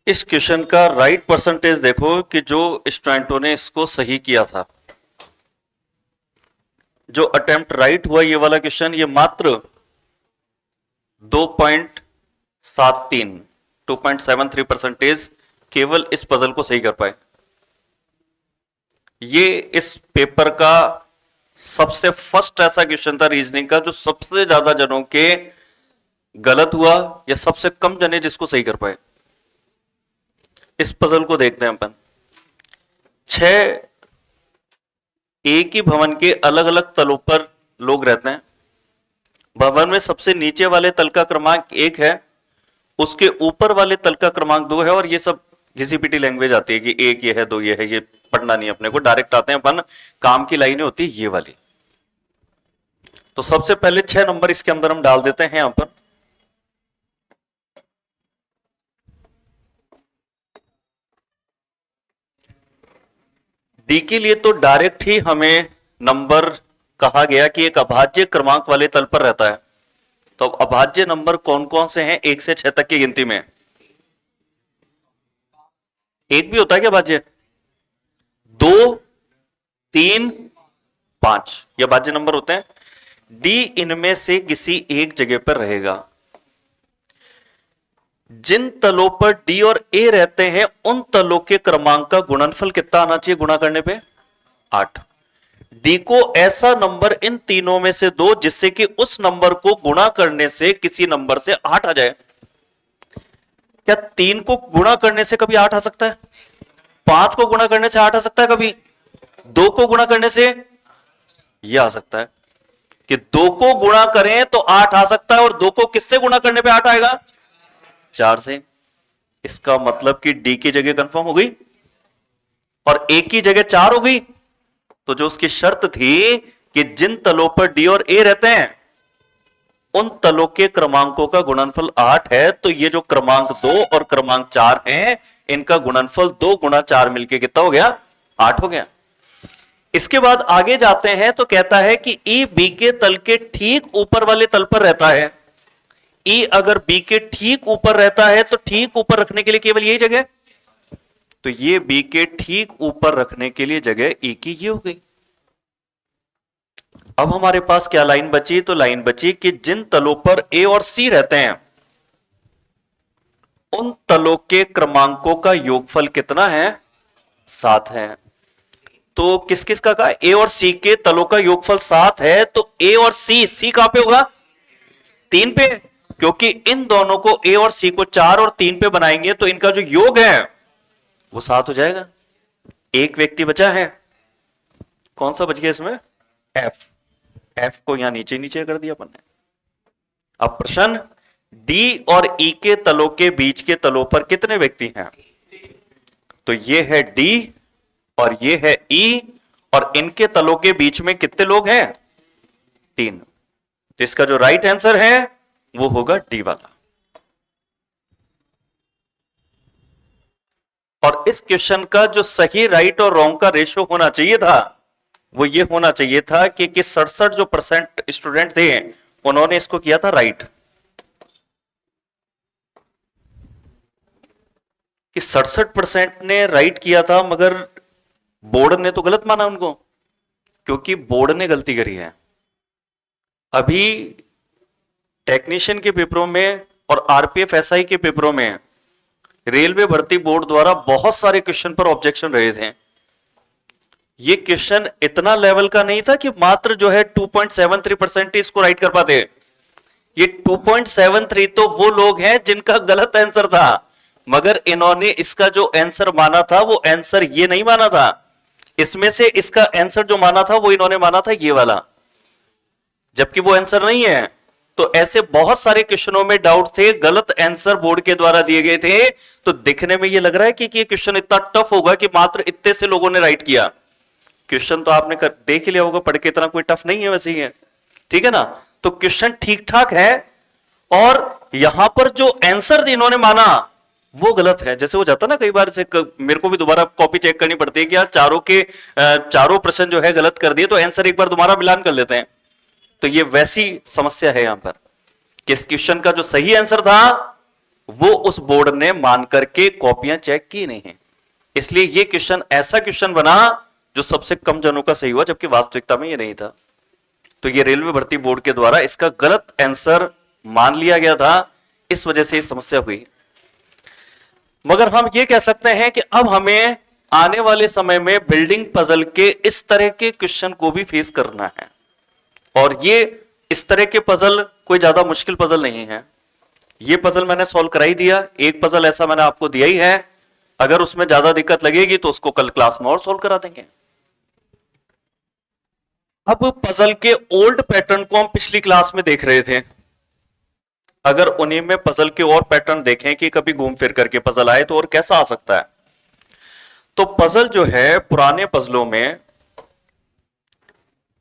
इस क्वेश्चन का right percentage देखो कि जो स्टूडेंटों ने इसको सही किया था। जो अटेम्प्ट राइट हुआ ये वाला क्वेश्चन, ये मात्र 2.73 2.73% केवल इस पजल को सही कर पाए। ये इस पेपर का सबसे फर्स्ट ऐसा क्वेश्चन था रीजनिंग का जो सबसे ज्यादा जनों के गलत हुआ या सबसे कम जने जिसको सही कर पाए। इस पजल को देखते हैं अपन। 6 एक ही भवन के अलग अलग तलों पर लोग रहते हैं। भवन में सबसे नीचे वाले तल का क्रमांक 1 है, उसके ऊपर वाले तल का क्रमांक 2 है। और ये सब घिसी पिटी लैंग्वेज आती है कि 1 ये है 2 ये है, ये पढ़ना नहीं अपने को, डायरेक्ट आते हैं अपन। काम की लाइनें होती है ये वाली। तो सबसे पहले 6 नंबर इसके अंदर हम डाल देते हैं यहां पर। डी के लिए तो डायरेक्ट ही हमें नंबर कहा गया कि एक अभाज्य क्रमांक वाले तल पर रहता है। तो अभाज्य नंबर कौन कौन से हैं 1 से 6 तक की गिनती में? एक भी होता है क्या अभाज्य? 2, 3, 5 ये अभाज्य नंबर होते हैं। डी इनमें से किसी एक जगह पर रहेगा। जिन तलों पर डी और ए रहते हैं उन तलों के क्रमांक का गुणनफल कितना आना चाहिए गुणा करने पे? 8। डी को ऐसा नंबर इन तीनों में से दो जिससे कि उस नंबर को गुणा करने से किसी नंबर से 8 आ जाए। क्या 3 को गुणा करने से कभी 8 आ सकता है? 5 को गुणा करने से 8 आ सकता है कभी? 2 को गुणा करने से यह आ सकता है कि 2 को गुणा करें तो 8 आ सकता है। और 2 को किससे गुणा करने पे 8 आएगा? 4 से। इसका मतलब कि डी की जगह कंफर्म हो गई और ए की जगह 4 हो गई। तो जो उसकी शर्त थी कि जिन तलों पर डी और ए रहते हैं उन तलों के क्रमांकों का गुणनफल 8 है, तो ये जो क्रमांक 2 और क्रमांक 4 हैं इनका गुणनफल 2 गुणा 4 मिलके कितना हो गया? 8 हो गया। इसके बाद आगे जाते हैं तो कहता है कि ई बी के तल के ठीक ऊपर वाले तल पर रहता है। ई अगर बी के ठीक ऊपर रहता है तो ठीक ऊपर रखने के लिए केवल यही जगह, तो ये बी के ठीक ऊपर रखने के लिए जगह ई की ये हो गई। अब हमारे पास क्या लाइन बची? तो लाइन बची कि जिन तलों पर ए और सी रहते हैं उन तलों के क्रमांकों का योगफल कितना है? 7 है। तो किस किस का कहा? ए और सी के तलों का योगफल 7 है। तो ए और सी कहां पे होगा? 3 पे, क्योंकि इन दोनों को ए और सी को 4 और 3 पे बनाएंगे तो इनका जो योग है वो 7 हो जाएगा। एक व्यक्ति बचा है, कौन सा बच गया इसमें? एफ। एफ को यहां नीचे नीचे कर दिया अपन ने। अब प्रश्न, डी और ई के तलों के बीच के तलों पर कितने व्यक्ति हैं? तो ये है डी और ये है ई, और इनके तलों के बीच में कितने लोग हैं? 3। तो इसका जो राइट आंसर है वो होगा डी वाला। और इस क्वेश्चन का जो सही राइट और रॉन्ग का रेशियो होना चाहिए था वो ये होना चाहिए था कि 67 जो परसेंट स्टूडेंट थे उन्होंने इसको किया था राइट, कि 67% ने राइट किया था, मगर बोर्ड ने तो गलत माना उनको, क्योंकि बोर्ड ने गलती करी है। अभी टेक्नीशियन के पेपरों में और आरपीएफ एसआई के पेपरों में रेलवे भर्ती बोर्ड द्वारा बहुत सारे क्वेश्चन पर ऑब्जेक्शन रहे थे। ये क्वेश्चन इतना लेवल का नहीं था कि मात्र जो है 2.73% इसको राइट कर पाते। ये 2.73 तो वो लोग हैं जिनका गलत आंसर था, मगर इन्होंने इसका जो आंसर माना था वो आंसर ये नहीं माना था। इसमें से इसका आंसर जो माना था वो इन्होंने माना था ये वाला, जबकि वो आंसर नहीं है। तो ऐसे बहुत सारे क्वेश्चनों में डाउट थे, गलत आंसर बोर्ड के द्वारा दिए गए थे। तो दिखने में ये लग रहा है कि ये क्वेश्चन इतना टफ होगा कि मात्र इतने से लोगों ने राइट किया। क्वेश्चन तो आपने देख लिया होगा पढ़ के, इतना कोई टफ नहीं है वैसे ही है, ठीक है ना। तो क्वेश्चन ठीक ठाक है और यहां पर जो आंसर इन्होंने माना वो गलत है। जैसे हो जाता ना कई बार से, मेरे को भी दोबारा कॉपी चेक करनी पड़ती है कि यार चारों प्रश्न जो है गलत कर दिए, तो आंसर एक बार दोबारा मिलान कर लेते हैं। तो ये वैसी समस्या है यहां पर कि इस क्वेश्चन का जो सही आंसर था वो उस बोर्ड ने मान करके कॉपियां चेक की नहीं है। इसलिए ये क्वेश्चन ऐसा क्वेश्चन बना जो सबसे कम जनों का सही हुआ, जबकि वास्तविकता में ये नहीं था। तो ये रेलवे भर्ती बोर्ड के द्वारा इसका गलत आंसर मान लिया गया था, इस वजह से समस्या हुई। मगर हम ये कह सकते हैं कि अब हमें आने वाले समय में बिल्डिंग पजल के इस तरह के क्वेश्चन को भी फेस करना है। और ये इस तरह के पजल कोई ज्यादा मुश्किल पजल नहीं है। ये पजल मैंने सॉल्व करा ही दिया, एक पजल ऐसा मैंने आपको दिया ही है। अगर उसमें ज्यादा दिक्कत लगेगी तो उसको कल क्लास में और सॉल्व करा देंगे। अब पजल के ओल्ड पैटर्न को हम पिछली क्लास में देख रहे थे। अगर उन्हीं में पजल के और पैटर्न देखें कि कभी घूम फिर करके पजल आए तो और कैसा आ सकता है। तो पजल जो है पुराने पजलों में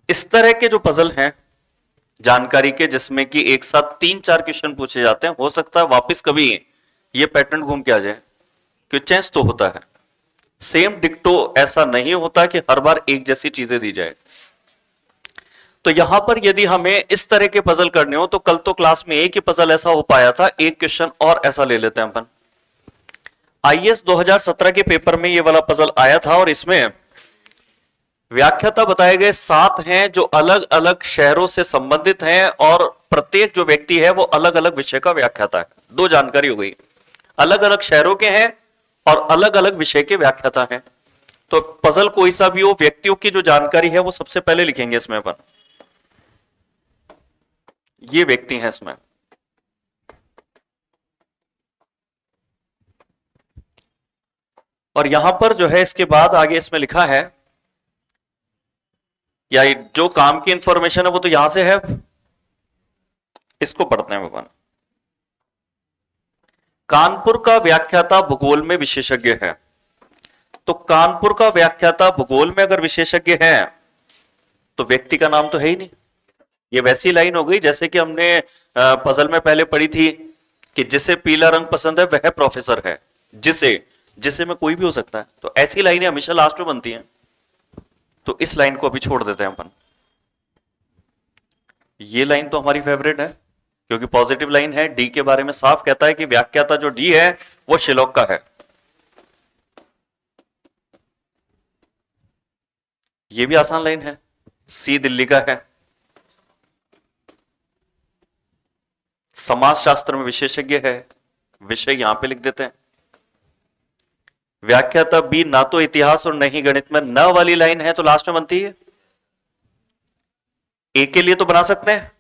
इस तरह के जो पजल हैं जानकारी के, जिसमें कि एक साथ 3-4 क्वेश्चन पूछे जाते हैं, हो सकता है वापस कभी ये पैटर्न घूम के आ जाए, क्योंकि चेंज तो होता है। सेम डिक्टो ऐसा नहीं होता कि हर बार एक जैसी चीजें दी जाए। तो यहां पर यदि हमें इस तरह के पजल करने हो तो कल तो क्लास में एक ही पजल ऐसा हो पाया था, एक क्वेश्चन और ऐसा ले लेते हैं अपन। आईएएस 2017 के पेपर में ये वाला पजल आया था और इसमें व्याख्याता बताए गए 7 हैं जो अलग अलग शहरों से संबंधित हैं और प्रत्येक जो व्यक्ति है वो अलग अलग विषय का व्याख्याता है। 2 जानकारी हो गई, अलग अलग शहरों के हैं और अलग अलग विषय के व्याख्याता हैं। तो पजल कोई सा भी हो, व्यक्तियों की जो जानकारी है वो सबसे पहले लिखेंगे इसमें अपन। ये व्यक्ति हैं इसमें, और यहां पर जो है इसके बाद आगे इसमें लिखा है या जो काम की इंफॉर्मेशन है वो तो यहां से है, इसको पढ़ते हैं अपन। कानपुर का व्याख्याता भूगोल में विशेषज्ञ है। तो कानपुर का व्याख्याता भूगोल में अगर विशेषज्ञ है तो व्यक्ति का नाम तो है ही नहीं। ये वैसी लाइन हो गई जैसे कि हमने पजल में पहले पढ़ी थी कि जिसे पीला रंग पसंद है वह प्रोफेसर है, जिसे में कोई भी हो सकता है। तो ऐसी लाइनें हमेशा लास्ट में बनती हैं। तो इस लाइन को अभी छोड़ देते हैं अपन। ये लाइन तो हमारी फेवरेट है क्योंकि पॉजिटिव लाइन है, डी के बारे में साफ कहता है कि व्याख्याता जो डी है वो शिलोक का है। ये भी आसान लाइन है, सी दिल्ली का है। समाज शास्त्र में विशेषज्ञ है, विषय यहां पे लिख देते हैं। व्याख्याता बी ना तो इतिहास और न ही गणित में, न वाली लाइन है तो लास्ट में बनती है। ए के लिए तो बना सकते हैं,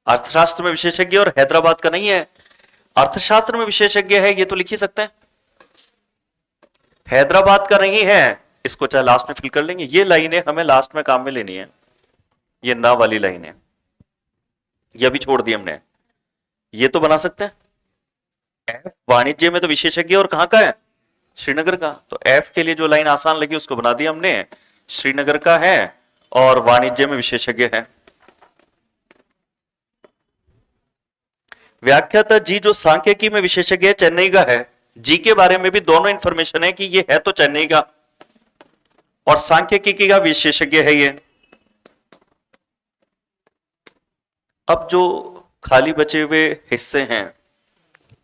अर्थशास्त्र में विशेषज्ञ और हैदराबाद का नहीं है। अर्थशास्त्र में विशेषज्ञ है ये तो लिख ही सकते हैं, हैदराबाद का नहीं है, इसको चाहे लास्ट में फिल कर लेंगे। ये लाइनें हमें लास्ट में काम में लेनी है, ये ना वाली लाइन है, ये भी छोड़ दी हमने। ये तो बना सकते हैं। वाणिज्य में तो विशेषज्ञ और कहां का है, श्रीनगर का। तो एफ के लिए जो लाइन आसान लगी उसको बना दिया हमने, श्रीनगर का है और वाणिज्य में विशेषज्ञ है। व्याख्याता जी जो सांख्यिकी में विशेषज्ञ है, चेन्नई का है। जी के बारे में भी दोनों इंफॉर्मेशन है कि ये है तो चेन्नई का और सांख्यिकी का विशेषज्ञ है ये। अब जो खाली बचे हुए हिस्से हैं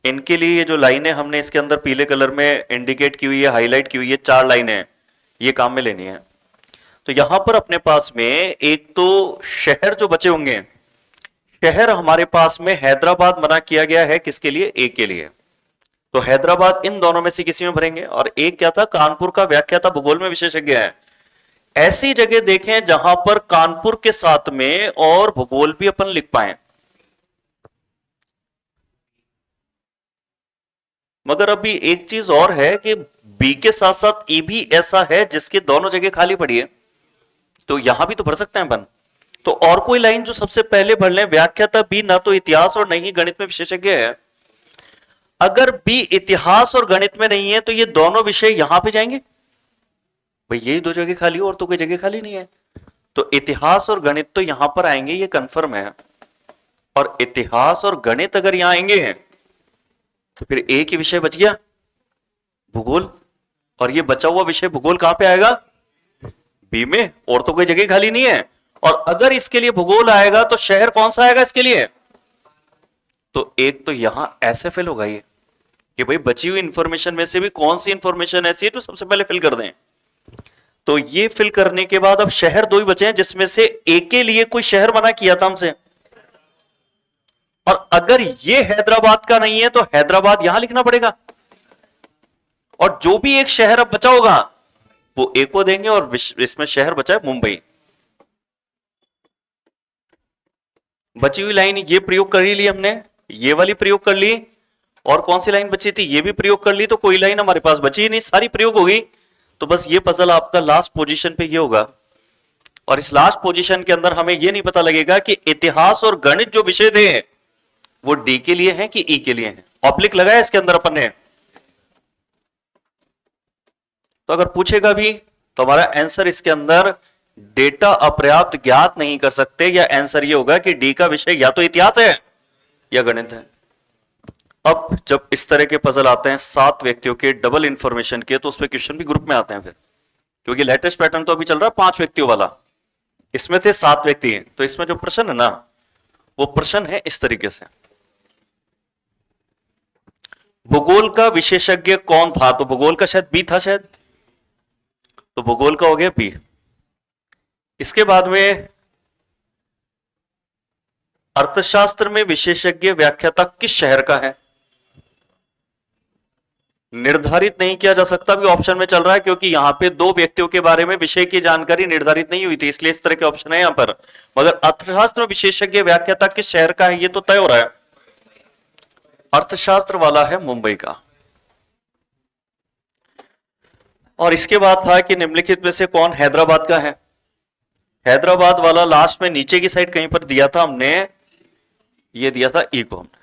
इनके लिए ये जो लाइनें हमने इसके अंदर पीले कलर में इंडिकेट की हुई है, हाईलाइट की हुई है, 4 लाइनें, ये काम में लेनी है। तो यहां पर अपने पास में एक तो शहर जो बचे होंगे, शहर हमारे पास में हैदराबाद मना किया गया है किसके लिए, ए के लिए। तो हैदराबाद इन दोनों में से किसी में भरेंगे। और एक क्या था, कानपुर का व्याख्याता भूगोल में विशेषज्ञ है। ऐसी जगह देखें जहां पर कानपुर के साथ में और भूगोल भी अपन लिख पाए। मगर अभी एक चीज और है कि बी के साथ साथ ई भी ऐसा है जिसकी दोनों जगह खाली पड़ी है, तो यहां भी तो भर सकते हैं अपन। तो और कोई लाइन जो सबसे पहले भर लें, व्याख्याता बी ना तो इतिहास और नहीं गणित में विशेषज्ञ है। अगर बी इतिहास और गणित में नहीं है तो ये दोनों विषय यहां पे जाएंगे, भाई यही 2 जगह खाली और तो कोई जगह खाली नहीं है। तो इतिहास और गणित तो यहां पर आएंगे, ये कंफर्म है। और इतिहास और गणित अगर यहां आएंगे तो फिर एक ही विषय बच गया, भूगोल। और ये बचा हुआ विषय भूगोल कहां पे आएगा, बी में, और तो कोई जगह खाली नहीं है। और अगर इसके लिए भूगोल आएगा तो शहर कौन सा आएगा इसके लिए, तो एक तो यहां ऐसे फिल होगा ये, कि भाई बची हुई इंफॉर्मेशन में से भी कौन सी इंफॉर्मेशन ऐसी है जो सबसे पहले फिल कर दें। तो ये फिल करने के बाद अब शहर दो ही बचे हैं, जिसमें से एक के लिए कोई शहर मना किया था हमसे, और अगर ये हैदराबाद का नहीं है तो हैदराबाद यहां लिखना पड़ेगा, और जो भी एक शहर अब बचा होगा वो एक को देंगे, और इसमें शहर बचा है मुंबई। बची हुई लाइन ये प्रयोग कर ही ली हमने, ये वाली प्रयोग कर ली, और कौन सी लाइन बची थी ये भी प्रयोग कर ली, तो कोई लाइन हमारे पास बची ही नहीं, सारी प्रयोग हो गई। तो बस ये पजल आपका लास्ट पोजीशन पे ये होगा, और इस लास्ट पोजीशन के अंदर हमें ये नहीं पता लगेगा कि इतिहास और गणित जो विषय थे वो डी के लिए हैं कि ई के लिए हैं। ऑब्लिक लगाया इसके अंदर अपन ने, तो अगर पूछेगा भी तो हमारा आंसर इसके अंदर डेटा अपर्याप्त ज्ञात नहीं कर सकते, या आंसर ये होगा कि डी का विषय या तो इतिहास है या गणित है। अब जब इस तरह के पजल आते हैं 7 व्यक्तियों के डबल इंफॉर्मेशन के, तो उस पर क्वेश्चन भी ग्रुप में आते हैं फिर, क्योंकि लेटेस्ट पैटर्न तो अभी चल रहा है 5 व्यक्तियों वाला, इसमें थे 7 व्यक्ति हैं, तो इसमें जो प्रश्न है ना वो प्रश्न है इस तरीके से, भूगोल का विशेषज्ञ कौन था, तो भूगोल का शायद बी था शायद, तो भूगोल का हो गया बी। इसके बाद में अर्थशास्त्र में विशेषज्ञ व्याख्याता किस शहर का है, निर्धारित नहीं किया जा सकता भी ऑप्शन में चल रहा है, क्योंकि यहां पे 2 व्यक्तियों के बारे में विषय की जानकारी निर्धारित नहीं हुई थी, इसलिए इस तरह के ऑप्शन है यहां पर। मगर अर्थशास्त्र में विशेषज्ञ व्याख्याता किस शहर का है ये तो तय हो रहा है, अर्थशास्त्र वाला है मुंबई का। और इसके बाद था कि निम्नलिखित में से कौन हैदराबाद का है, हैदराबाद वाला लास्ट में नीचे की साइड कहीं पर दिया था हमने, ये दिया था ई को हमने।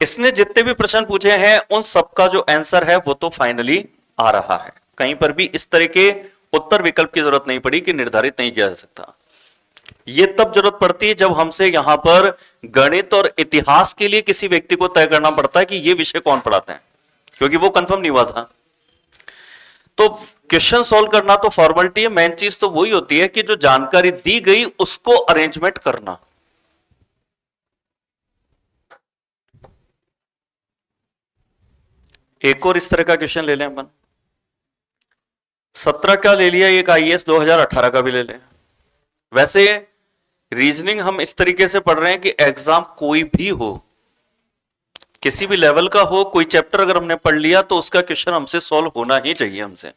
इसने जितने भी प्रश्न पूछे हैं उन सबका जो आंसर है वो तो फाइनली आ रहा है, कहीं पर भी इस तरह के उत्तर विकल्प की जरूरत नहीं पड़ी कि निर्धारित नहीं किया जा सकता। ये तब जरूरत पड़ती है जब हमसे यहां पर गणित और इतिहास के लिए किसी व्यक्ति को तय करना पड़ता है कि ये विषय कौन पढ़ाते हैं, क्योंकि वो कंफर्म नहीं हुआ था। तो क्वेश्चन सॉल्व करना तो फॉर्मेलिटी है, मेन चीज तो वही होती है कि जो जानकारी दी गई उसको अरेंजमेंट करना। एक और इस तरह का क्वेश्चन ले लें अपन, 17 का ले लिया, एक आईएएस 2018 का भी ले लें। वैसे रीजनिंग हम इस तरीके से पढ़ रहे हैं कि एग्जाम कोई भी हो, किसी भी लेवल का हो, कोई चैप्टर अगर हमने पढ़ लिया तो उसका क्वेश्चन हमसे सॉल्व होना ही चाहिए हमसे।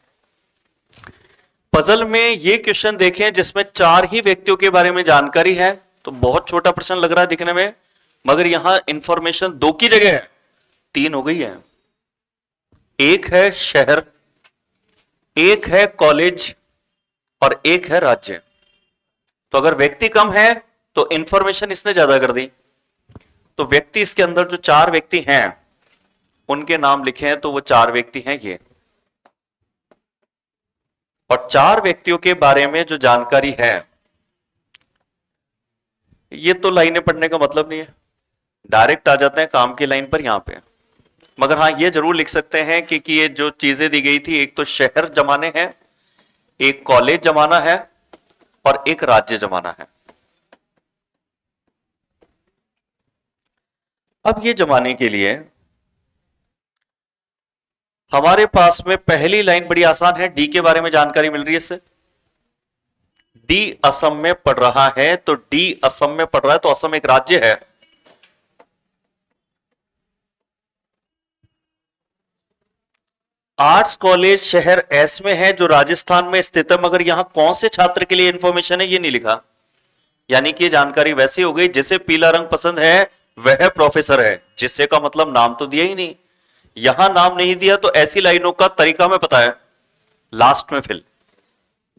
पजल में ये क्वेश्चन देखें जिसमें 4 ही व्यक्तियों के बारे में जानकारी है, तो बहुत छोटा प्रश्न लग रहा है दिखने में, मगर यहां इंफॉर्मेशन 2 की जगह 3 हो गई है। एक है शहर, एक है कॉलेज, और एक है राज्य। तो अगर व्यक्ति कम है तो इंफॉर्मेशन इसने ज्यादा कर दी, तो व्यक्ति इसके अंदर जो 4 व्यक्ति हैं उनके नाम लिखे हैं, तो वो 4 व्यक्ति हैं ये, और 4 व्यक्तियों के बारे में जो जानकारी है ये तो लाइनें पढ़ने का मतलब नहीं है, डायरेक्ट आ जाते हैं काम की लाइन पर यहां पे। मगर हां ये जरूर लिख सकते हैं कि ये जो चीजें दी गई थी, एक तो शहर जमाने हैं, एक कॉलेज जमाना है, और एक राज्य जमाना है। अब ये जमाने के लिए हमारे पास में पहली लाइन बड़ी आसान है, डी के बारे में जानकारी मिल रही है इससे। डी असम में पड़ रहा है, तो डी असम में पड़ रहा है, तो असम एक राज्य है। आर्ट्स कॉलेज शहर एस में है जो राजस्थान में स्थित है, मगर यहां कौन से छात्र के लिए इंफॉर्मेशन है ये नहीं लिखा, यानी कि जानकारी वैसी हो गई जिसे पीला रंग पसंद है वह प्रोफेसर है, जिससे का मतलब नाम तो दिया ही नहीं, यहां नाम नहीं दिया, तो ऐसी लाइनों का तरीका में पता है लास्ट में फिल,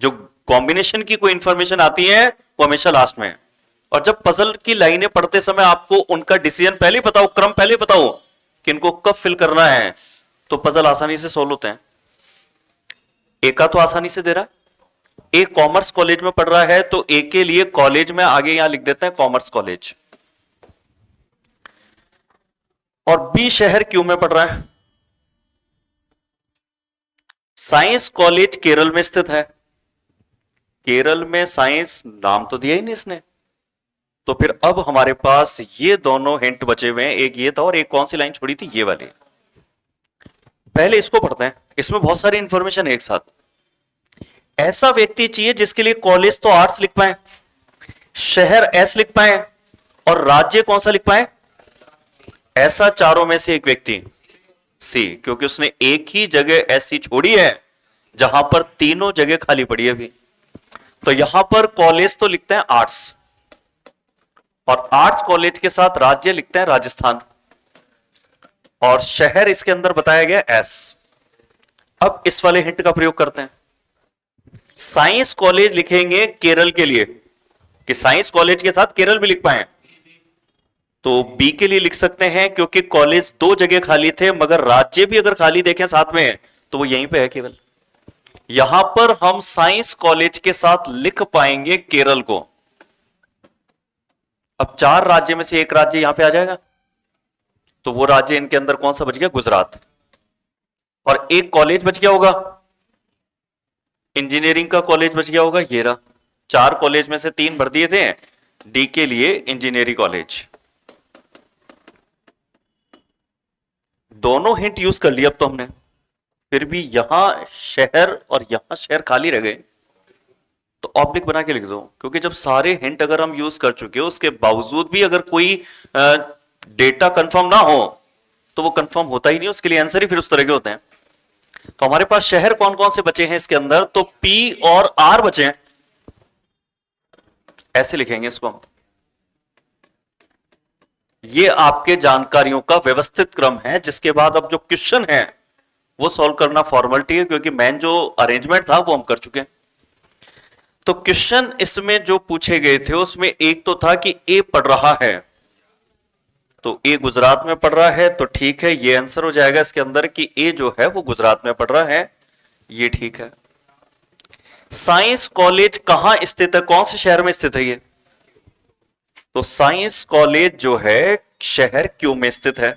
जो कॉम्बिनेशन की कोई इंफॉर्मेशन आती है वो हमेशा लास्ट में है। और जब पजल की लाइनें पढ़ते समय आपको उनका डिसीजन पहले बताओ, क्रम पहले बताओ कि इनको कब फिल करना है, तो पजल आसानी से सोल्व होते हैं। एक का तो आसानी से दे रहा है, एक कॉमर्स कॉलेज में पढ़ रहा है, तो एक के लिए कॉलेज में आगे यहां लिख देते हैं कॉमर्स कॉलेज, और बी शहर क्यों में पढ़ रहा है, साइंस कॉलेज केरल में स्थित है, केरल में साइंस नाम तो दिया ही नहीं इसने, तो फिर अब हमारे पास ये दोनों हिंट बचे हुए हैं, एक ये था और एक कौन सी लाइन छोड़ी थी, ये वाली। पहले इसको पढ़ते हैं, इसमें बहुत सारी इंफॉर्मेशन है एक साथ। ऐसा व्यक्ति चाहिए जिसके लिए कॉलेज तो आर्ट्स लिख पाए, शहर एस लिख पाए और राज्य कौन सा लिख पाए, ऐसा चारों में से एक व्यक्ति सी, क्योंकि उसने एक ही जगह ऐसी छोड़ी है जहां पर तीनों जगह खाली पड़ी है अभी। तो यहां पर कॉलेज तो लिखते हैं आर्ट्स, और आर्ट्स कॉलेज के साथ राज्य लिखते हैं राजस्थान, और शहर इसके अंदर बताया गया एस। अब इस वाले हिंट का प्रयोग करते हैं। साइंस कॉलेज लिखेंगे केरल के लिए, कि साइंस कॉलेज के साथ केरल भी लिख पाए, तो बी के लिए लिख सकते हैं, क्योंकि कॉलेज दो जगह खाली थे, मगर राज्य भी अगर खाली देखें साथ में तो वो यहीं पे है केवल। यहां पर हम साइंस कॉलेज के साथ लिख पाएंगे केरल को। अब चार राज्य में से एक राज्य यहां पे आ जाएगा, तो वो राज्य इनके अंदर कौन सा बच गया, गुजरात। और एक कॉलेज बच गया होगा, इंजीनियरिंग का कॉलेज बच गया होगा, ये रहा। चार कॉलेज में से तीन भर दिए थे, डी के लिए इंजीनियरिंग कॉलेज। दोनों हिंट यूज कर लिया अब तो हमने, फिर भी यहां शहर और यहां शहर खाली रह गए, तो ऑब्लिक बना के लिख दो, क्योंकि जब सारे हिंट अगर हम यूज कर चुके हो उसके बावजूद भी अगर कोई डेटा कंफर्म ना हो तो वो कंफर्म होता ही नहीं, उसके लिए आंसर ही फिर उस तरह के होते हैं। तो हमारे पास शहर कौन कौन से बचे हैं इसके अंदर, तो पी और आर बचे हैं, ऐसे लिखेंगे इसको हम। ये आपके जानकारियों का व्यवस्थित क्रम है, जिसके बाद अब जो क्वेश्चन है वो सॉल्व करना फॉर्मेलिटी है, क्योंकि मेन जो अरेंजमेंट था वो हम कर चुके हैं। तो क्वेश्चन इसमें जो पूछे गए थे उसमें एक तो था कि ए पढ़ रहा है, तो ए गुजरात में पढ़ रहा है, तो ठीक है, ये आंसर हो जाएगा इसके अंदर कि ए जो है वो गुजरात में पढ़ रहा है, ये ठीक है। साइंस कॉलेज कहां स्थित है, कौन से शहर में स्थित है ये, तो साइंस कॉलेज जो है शहर क्यू में स्थित है।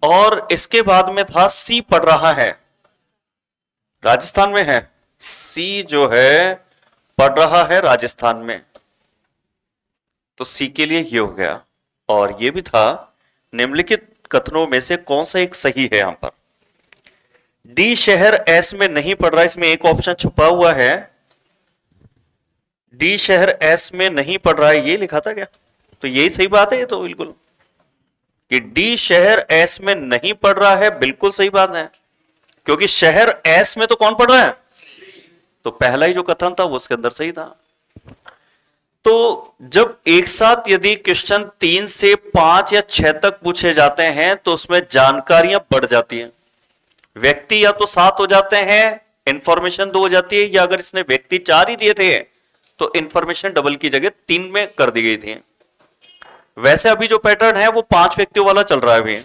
और इसके बाद में था सी पढ़ रहा है, राजस्थान में है, सी जो है पढ़ रहा है राजस्थान में, तो सी के लिए ये हो गया। और ये भी था निम्नलिखित कथनों में से कौन सा एक सही है, यहां पर डी शहर एस में नहीं पढ़ रहा, इसमें एक ऑप्शन छुपा हुआ है, डी शहर एस में नहीं पढ़ रहा है, ये लिखा था क्या, तो यही सही बात है ये तो बिल्कुल, कि डी शहर एस में नहीं पढ़ रहा है, बिल्कुल सही बात है, क्योंकि शहर एस में तो कौन पढ़ रहा है, तो पहला ही जो कथन था वो उसके अंदर सही था। तो जब एक साथ यदि क्वेश्चन 3 से 5 या 6 तक पूछे जाते हैं तो उसमें जानकारियां बढ़ जाती हैं, व्यक्ति या तो 7 हो जाते हैं, इंफॉर्मेशन 2 हो जाती है, या अगर इसने व्यक्ति 4 ही दिए थे तो इंफॉर्मेशन डबल की जगह 3 में कर दी गई थी। वैसे अभी जो पैटर्न है वो 5 व्यक्तियों वाला चल रहा है अभी,